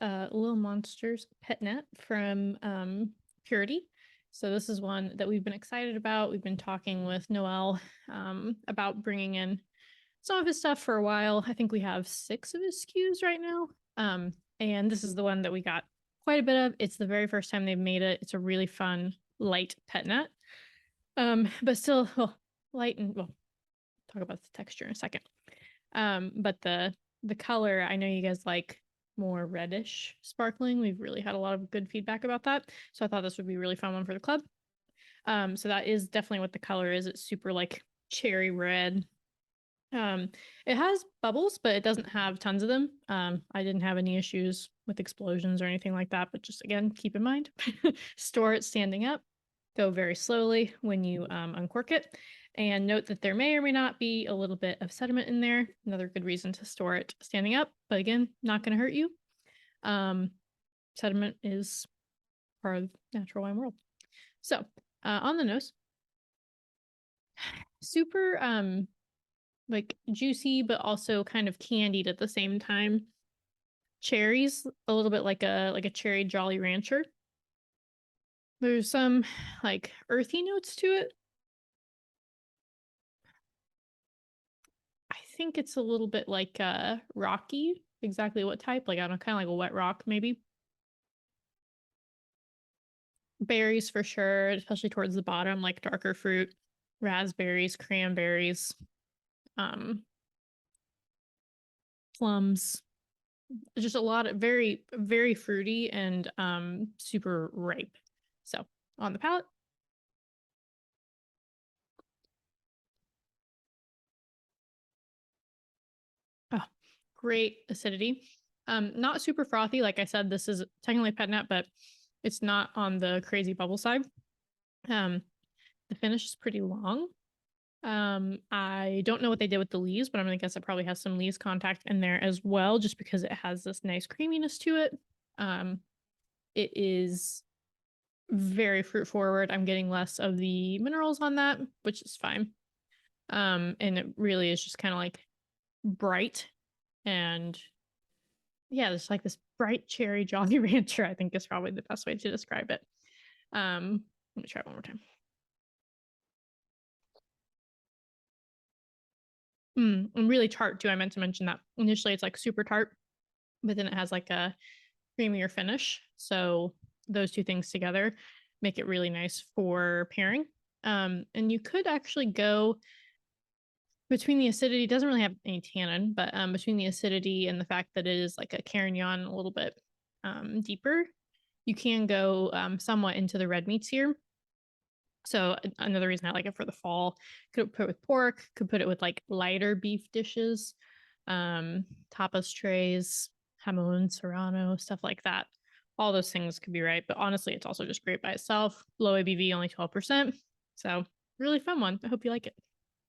Little Monsters Pét-Nat from Purity. So this is one that we've been excited about. We've been talking with Noel about bringing in some of his stuff for a while. I think we have 6 of his SKUs right now. And this is the one that we got quite a bit of. It's the very first time they've made it. It's a really fun, light Pét-Nat. But still, well, light and, well, talk about the texture in a second. But the color, I know you guys like more reddish sparkling. We've really had a lot of good feedback about that. So I thought this would be a really fun one for the club. So that is definitely what the color is. It's super like cherry red. It has bubbles, but it doesn't have tons of them. I didn't have any issues with explosions or anything like that, but just again, keep in mind, store it standing up, go very slowly when you uncork it, and note that there may or may not be a little bit of sediment in there. Another good reason to store it standing up, but again, not going to hurt you. Sediment is part of the natural wine world. So on the nose, super like juicy, but also kind of candied at the same time. Cherries, a little bit like a cherry Jolly Rancher. There's some like earthy notes to it. I think it's a little bit like rocky. Exactly what type? Like I don't know, kind of like a wet rock maybe. Berries for sure, especially towards the bottom, like darker fruit, raspberries, cranberries, plums. Just a lot of very, very fruity and super ripe. So on the palate. Oh, great acidity. Not super frothy. Like I said, this is technically Pét-Nat, but it's not on the crazy bubble side. The finish is pretty long. I don't know what they did with the leaves, but I'm gonna guess it probably has some leaves contact in there as well, just because it has this nice creaminess to it. It is very fruit forward. I'm getting less of the minerals on that, which is fine. And it really is just kind of like bright and yeah, there's like this bright cherry Jolly Rancher, I think is probably the best way to describe it. Let me try it one more time. And really tart too. I meant to mention that initially it's like super tart, but then it has like a creamier finish. So those two things together make it really nice for pairing. And you could actually go between the acidity, it doesn't really have any tannin, but between the acidity and the fact that it is like a Carignan a little bit deeper, you can go somewhat into the red meats here. So another reason I like it for the fall, could put it with pork, could put it with like lighter beef dishes, tapas trays, jamón, serrano, stuff like that. All those things could be right, but honestly, it's also just great by itself. Low ABV, only 12%. So really fun one. I hope you like it.